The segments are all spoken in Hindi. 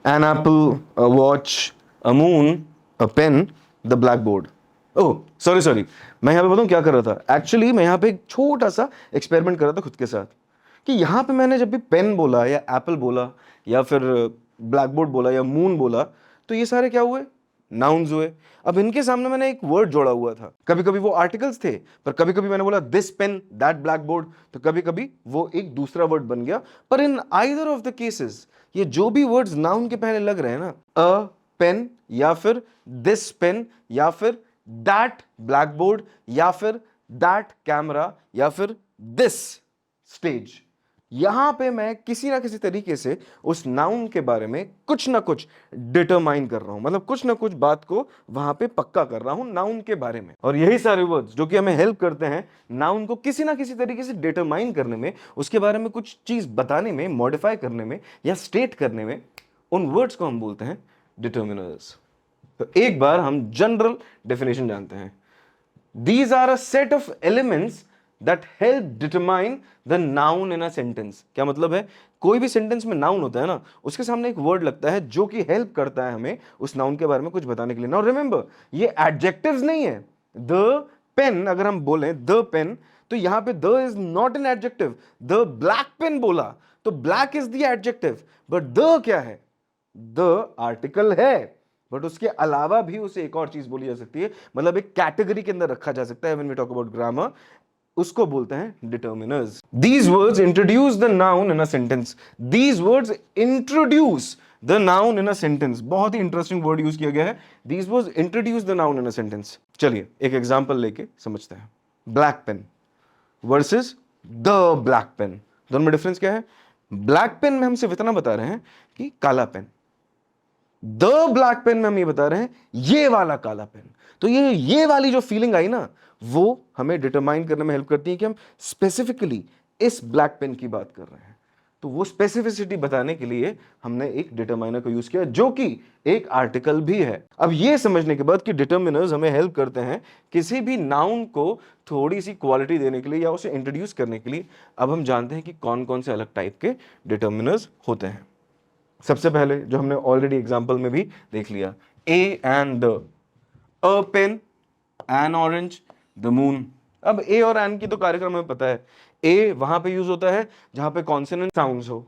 N apple, a watch, a moon, a pen, the black board. Oh sorry sorry, मैं यहाँ पे बताऊँ क्या कर रहा था। एक्चुअली मैं यहाँ पे एक छोटा सा एक्सपेरिमेंट कर रहा था खुद के साथ, कि यहाँ पे मैंने जब भी पेन बोला या एप्पल बोला या फिर ब्लैक बोर्ड बोला या मून बोला, तो ये सारे क्या हुए, नाउन्स हुए। अब इनके सामने मैंने एक वर्ड जोड़ा हुआ था, कभी कभी वो आर्टिकल्स थे, पर कभी कभी मैंने बोला this pen that black board, तो कभी कभी वो एक दूसरा वर्ड बन गया। पर in either of the cases, ये जो भी वर्ड्स नाउन के पहले लग रहे हैं ना, अ पेन या फिर दिस पेन या फिर दैट ब्लैक बोर्ड या फिर दैट कैमरा या फिर दिस स्टेज, यहां पे मैं किसी ना किसी तरीके से उस नाउन के बारे में कुछ ना कुछ डिटरमाइन कर रहा हूं, मतलब कुछ ना कुछ बात को वहां पे पक्का कर रहा हूं नाउन के बारे में। और यही सारे वर्ड्स जो कि हमें हेल्प करते हैं नाउन को किसी ना किसी तरीके से डिटरमाइन करने में, उसके बारे में कुछ चीज बताने में, मॉडिफाई करने में या स्टेट करने में, उन वर्ड्स को हम बोलते हैं डिटर्मिनर्स। तो एक बार हम जनरल डेफिनेशन जानते हैं। These are a set of elements that help determine the noun in a sentence। क्या मतलब है, कोई भी सेंटेंस में नाउन होता है ना, उसके सामने एक वर्ड लगता है जो कि हेल्प करता है हमें उस नाउन के बारे में कुछ बताने के लिए। नाउ रिमेंबर, ये एडजेक्टिव्स नहीं है। द पेन, अगर हम बोलें द पेन, तो यहां पे the is not an adjective. The black pen बोला तो black is the adjective, but the क्या है, द आर्टिकल है। बट उसके अलावा भी उसे एक और चीज बोली जा सकती है, मतलब एक कैटेगरी के अंदर रखा जा सकता है। When we talk about grammar, उसको बोलते हैं determiners. These words introduce the noun in a sentence. These words introduce the noun in a sentence, बहुत ही इंटरेस्टिंग वर्ड यूज किया गया है। These words introduce the noun in a sentence. चलिए एक एग्जांपल लेके समझते हैं। Black pen versus the black pen, दोनों में डिफरेंस क्या है? ब्लैक पेन में हम सिर्फ इतना बता रहे हैं कि काला पेन, द ब्लैक पेन में हम ये बता रहे हैं ये वाला काला पेन। तो ये वाली जो फीलिंग आई ना, वो हमें डिटरमाइन करने में हेल्प करती है कि हम स्पेसिफिकली इस ब्लैक पेन की बात कर रहे हैं। तो वो स्पेसिफिसिटी बताने के लिए हमने एक डिटरमाइनर को यूज किया जो कि एक आर्टिकल भी है। अब ये समझने के बाद कि डिटरमिनर्स हमें हेल्प करते हैं किसी भी नाउन को थोड़ी सी क्वालिटी देने के लिए या उसे इंट्रोड्यूस करने के लिए, अब हम जानते हैं कि कौन कौन से अलग टाइप के डिटरमिनर्स होते हैं। सबसे पहले जो हमने ऑलरेडी एग्जांपल में भी देख लिया, a and the, a pen, an orange, the moon. अब ए और एन की तो कार्यक्रम हमें पता है। ए वहां पे यूज होता है जहां पे कॉन्सोनेंट साउंड्स हो,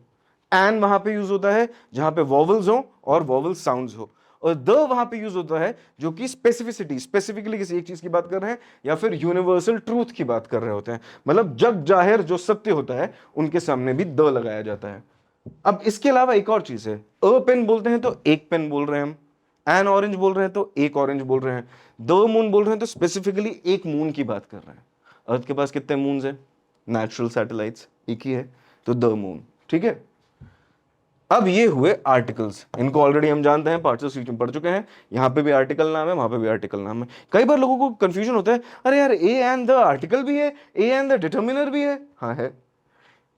एन वहां पे यूज होता है जहां पे वॉवल्स हो और वॉवल साउंड्स हो, और द वहां पे यूज होता है जो कि स्पेसिफिसिटी, स्पेसिफिकली किसी एक चीज की बात कर रहे हैं या फिर यूनिवर्सल ट्रूथ की बात कर रहे होते हैं, मतलब जग जाहिर जो सत्य होता है उनके सामने भी द लगाया जाता है। अब इसके अलावा एक और चीज है, अ पेन बोलते हैं तो एक पेन बोल रहे हैं हम, एन ऑरेंज बोल रहे हैं तो एक ऑरेंज बोल रहे हैं, दो मून बोल रहे हैं तो स्पेसिफिकली एक मून की बात कर रहे हैं। अर्थ के पास कितने मून्स हैं? नेचुरल सैटेलाइट्स एक ही है, तो द मून। ठीक है, अब ये हुए आर्टिकल्स, इनको ऑलरेडी हम जानते हैं, पार्ट्स ऑफ स्पीच में पढ़ चुके हैं। यहां पे भी आर्टिकल नाम है, वहां पे भी आर्टिकल नाम है। कई बार लोगों को कंफ्यूजन होता है, अरे यार ए एंड द आर्टिकल भी है, ए एंड द डिटर्मिनर भी है। हाँ है,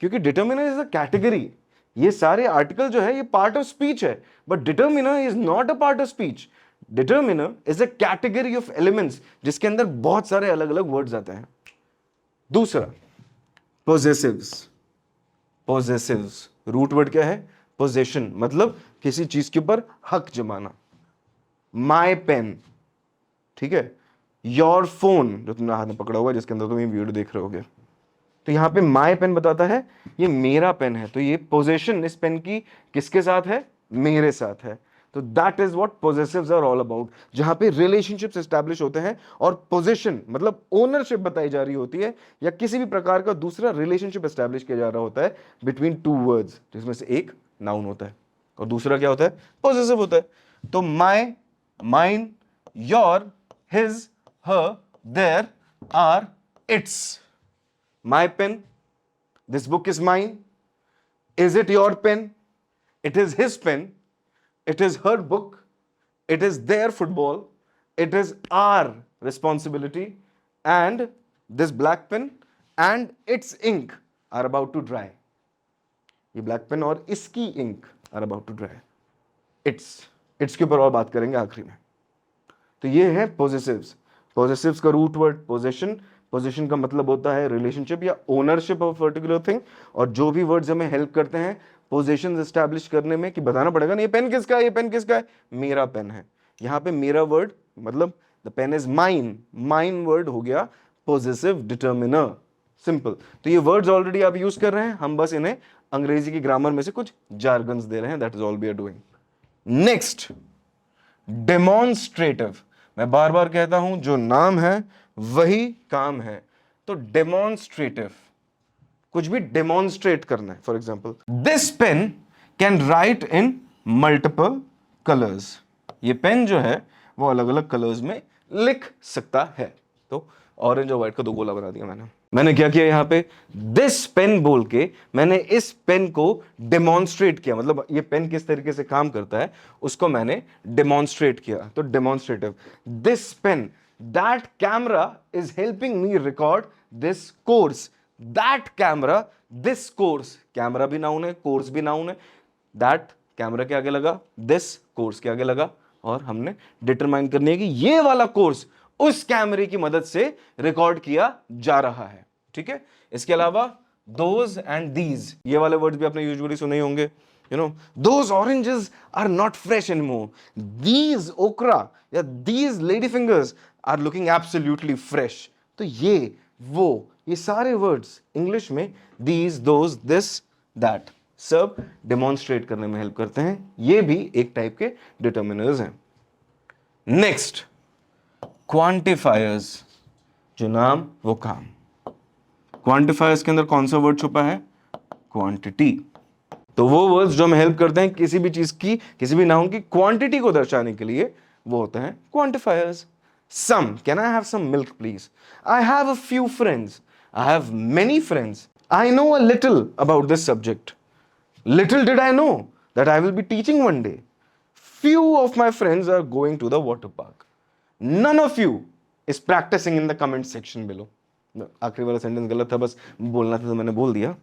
क्योंकि डिटर्मिनर इज अ कैटेगरी। ये सारे आर्टिकल जो है ये पार्ट ऑफ स्पीच है, but determiner is not a part of speech. Determiner is a category of elements जिसके अंदर बहुत सारे अलग अलग वर्ड्स आते हैं। दूसरा, पोजेसिव्स। पोजेसिव्स रूट वर्ड क्या है? पोजेशन, मतलब किसी चीज के ऊपर हक जमाना। माई पेन, ठीक है, योर फोन जो तुमने हाथ में पकड़ा हुआ है जिसके अंदर तुम ये वीडियो देख रहे होगे, तो यहां पे माई पेन बताता है ये मेरा पेन है, तो ये पोजेशन इस पेन की किसके साथ है? मेरे साथ है। तो that is what possessives are all about, जहां पे रिलेशनशिप्स एस्टैब्लिश होते हैं और पोजेशन मतलब ओनरशिप बताई जा रही होती है या किसी भी प्रकार का दूसरा रिलेशनशिप एस्टैब्लिश किया जा रहा होता है बिटवीन टू वर्ड्स, जिसमें से एक नाउन होता है और दूसरा क्या होता है? पोजेसिव होता है। तो my, mine, your, his, her, their, our, its. My pen, this book is mine. Is it your pen? It is his pen. It is her book. It is their football. It is our responsibility. And this black pen and its ink are about to dry. ये ब्लैक पेन और इसकी ink are about to dry. Its के ऊपर और बात करेंगे आखिरी में। तो ये है पोजेसिव्स। पोजेसिव्स का रूट वर्ड पोजेशन, पोजेशन का मतलब होता है रिलेशनशिप या ओनरशिप ऑफ पर्टिकुलर थिंग, और जो भी वर्ड्स हमें हेल्प करते हैं पोजीशंस एस्टैब्लिश करने में कि बताना पड़ेगा ना ये पेन किसका है, ये पेन किसका है, मेरा पेन है। यहां पे मेरा वर्ड मतलब the pen is mine, mine word हो गया पोजेसिव डिटर्मिनर, सिंपल। तो ये वर्ड्स ऑलरेडी आप यूज कर रहे हैं, हम बस इन्हें अंग्रेजी की ग्रामर में से कुछ जार्गन्स दे रहे हैं, that is all we are doing. Next, demonstrative. मैं बार बार कहता हूं जो नाम है वही काम है। तो डेमोन्स्ट्रेटिव, कुछ भी डेमोन्स्ट्रेट करना है। For example, this pen can write in multiple colours. ये पेन जो है वो अलग अलग कलर्स में लिख सकता है। तो ऑरेंज और व्हाइट का 2 गोला बना दिया मैंने क्या किया यहां पे, दिस पेन बोल के मैंने इस पेन को डेमोन्स्ट्रेट किया, मतलब ये पेन किस तरीके से काम करता है उसको मैंने डेमोन्स्ट्रेट किया। तो demonstrative, this pen, that camera is helping me record this course, that camera, this course, camera भी नाउन है, कोर्स भी नाउन है, दैट कैमरा के आगे लगा, दिस कोर्स के आगे लगा, और हमने डिटरमाइन करनी है कि ये वाला कोर्स उस कैमरे की मदद से रिकॉर्ड किया जा रहा है। ठीक है, इसके अलावा दोज एंड दीज, ये वाले वर्ड्स भी आपने यूजुअली सुने ही होंगे। You know, those oranges are not fresh anymore, these okra या these lady fingers are looking absolutely fresh. तो ये वो, ये सारे वर्ड्स इंग्लिश में दीज, दोज, दिस, दैट सब डेमोन्स्ट्रेट करने में हेल्प करते हैं। ये भी एक टाइप के डिटर्मिनर्स हैं। नेक्स्ट, क्वांटिफायर्स, जो नाम वो काम। क्वांटिफायर्स के अंदर कौन सा वर्ड छुपा है, क्वांटिटी। तो वो वर्ड्स जो हमें हेल्प करते हैं किसी भी चीज की, किसी भी नाउन की क्वांटिटी को दर्शाने के लिए, वो होते हैं quantifiers. Some, can I have some milk please, I have a few friends, I have many friends, I know a little about this subject, little did I know that I will be teaching one day. Few of my friends are going to the water park. None of you is practicing in the comment section below. आखिरी वाला सेंटेंस गलत था, बस बोलना था तो मैंने बोल दिया।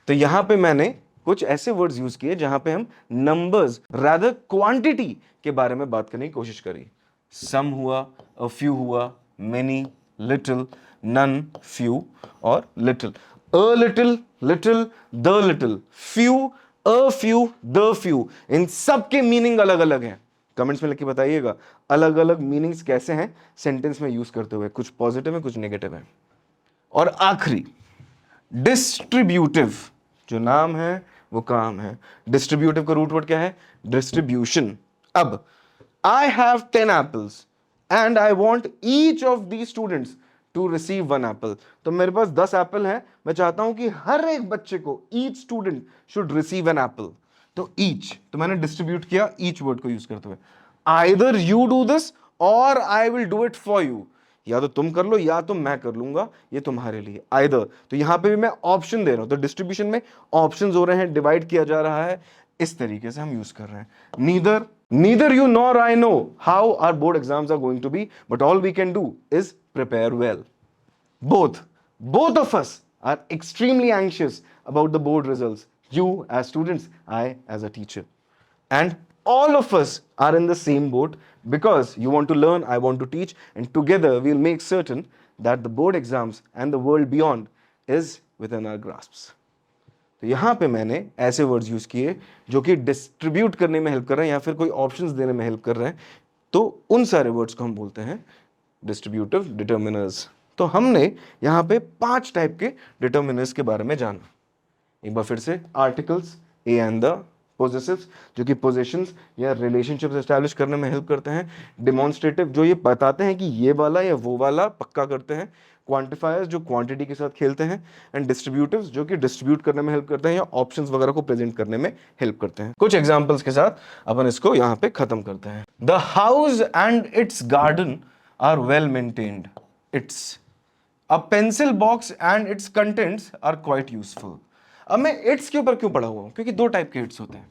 तो यहां पे मैंने कुछ ऐसे वर्ड्स यूज किए जहां पे हम नंबर्स रादर क्वांटिटी के बारे में बात करने की कोशिश करी। सम हुआ, अ फ्यू हुआ, मेनी, लिटिल, नन, फ्यू और little. A little, little, the little, few, a few, the few, इन सब के मीनिंग अलग अलग हैं। कमेंट्स में लिख के बताइएगा अलग अलग मीनिंग्स कैसे हैं सेंटेंस में यूज करते हुए, कुछ पॉजिटिव है कुछ नेगेटिव है। और आखिरी, डिस्ट्रीब्यूटिव, जो नाम है वो काम है। डिस्ट्रीब्यूटिव का रूट वर्ड क्या है, डिस्ट्रीब्यूशन। अब I have 10 apples and I want each of the students to receive 1 apple. तो मेरे पास 10 एप्पल हैं, मैं चाहता हूं कि हर एक बच्चे को, each student should receive an apple. तो ईच, तो मैंने डिस्ट्रीब्यूट किया ईच वर्ड को यूज करते हुए। आइदर यू डू दिस और I will do it for you, या तो तुम कर लो या तो मैं कर लूंगा, ये तुम्हारे लिए। आइदर, तो यहां पे भी मैं ऑप्शन दे रहा हूं, तो डिस्ट्रीब्यूशन में ऑप्शंस हो रहे हैं, डिवाइड किया जा रहा है, इस तरीके से हम यूज कर रहे हैं। neither you nor I know how our board exams are going to be, but all we can do is prepare well. Both of us are extremely anxious about the board results. You as students, I as a teacher. And all of us are in the same boat because you want to learn, I want to teach, and together we'll make certain that the board exams and the world beyond is within our grasps. तो यहां पे मैंने ऐसे वर्ड्स यूज किए जो कि डिस्ट्रीब्यूट करने में हेल्प कर रहे हैं या फिर कोई ऑप्शंस देने में हेल्प कर रहे हैं, तो उन सारे वर्ड्स को हम बोलते हैं डिस्ट्रीब्यूटिव डिटर्मिनर्स। तो हमने यहां पे 5 टाइप के डिटर्मिनर्स के बारे में जाना। एक बार फिर से, आर्टिकल्स, ए एंड द, पोजेसिव्स जो कि पोजेशंस या रिलेशनशिप्स एस्टैब्लिश करने में हेल्प करते हैं, डेमोन्स्ट्रेटिव जो ये बताते हैं कि ये वाला या वो वाला पक्का करते हैं, क्वांटिफायर्स जो क्वांटिटी के साथ खेलते हैं, एंड डिस्ट्रीब्यूटिव्स जो कि डिस्ट्रीब्यूट करने में हेल्प करते हैं या ऑप्शंस वगैरह को प्रेजेंट करने में हेल्प करते हैं। कुछ एग्जांपल्स के साथ अपन इसको यहां पे खत्म करते हैं। The house and its garden are well maintained, it's a pencil box and its contents are quite useful. अब मैं इट्स के ऊपर क्यों पढ़ा हुआ हूं, क्योंकि 2 टाइप के इट्स होते हैं,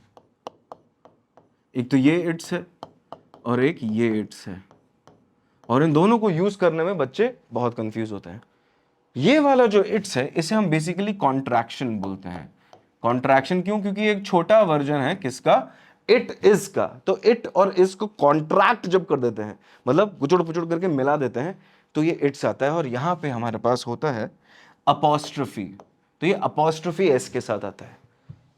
एक तो ये इट्स है और एक ये इट्स है, और इन दोनों को यूज करने में बच्चे बहुत कंफ्यूज होते हैं। ये वाला जो इट्स है इसे हम बेसिकली कॉन्ट्रैक्शन बोलते हैं। कॉन्ट्रैक्शन क्यों, क्योंकि एक छोटा वर्जन है किसका, इट इज का। तो इट और इज को कॉन्ट्रैक्ट जब कर देते हैं, मतलब गुचड़ पुचड़ करके मिला देते हैं, तो ये इट्स आता है। और यहां पे हमारे पास होता है अपॉस्ट्रोफी, तो ये अपॉस्ट्रोफी एस के साथ आता है।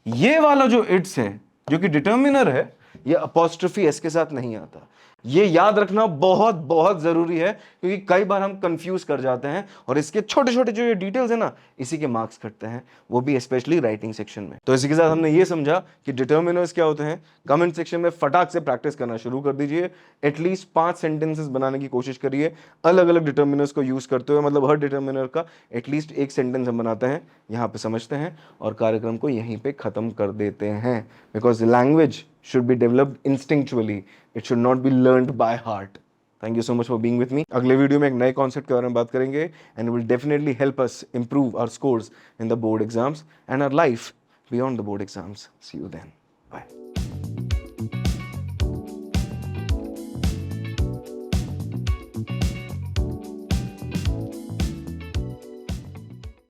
ये वाला जो इट्स है, जो कि डिटर्मिनर है, ये अपॉस्ट्रोफी एस के साथ नहीं आता। ये याद रखना बहुत बहुत जरूरी है, क्योंकि कई बार हम कंफ्यूज कर जाते हैं और इसके छोटे छोटे जो ये डिटेल्स है ना, इसी के मार्क्स कटते हैं, वो भी स्पेशली राइटिंग सेक्शन में। तो इसी के साथ हमने ये समझा कि डिटर्मिनर्स क्या होते हैं। कमेंट सेक्शन में फटाक से प्रैक्टिस करना शुरू कर दीजिए। एटलीस्ट 5 सेंटेंसेस बनाने की कोशिश करिए अलग अलग डिटर्मिनर्स को यूज करते हुए, मतलब हर डिटर्मिनर का एटलीस्ट एक सेंटेंस हम बनाते हैं, यहाँ पे समझते हैं और कार्यक्रम को यहीं पे खत्म कर देते हैं। Because language should be developed instinctually, it should not be learned by heart. Thank you so much for being with me. अगले वीडियो में एक नए कॉन्सेप्ट के बारे में बात करेंगे and it will definitely help us improve our scores in the board exams and our life beyond the board exams. See you then. Bye.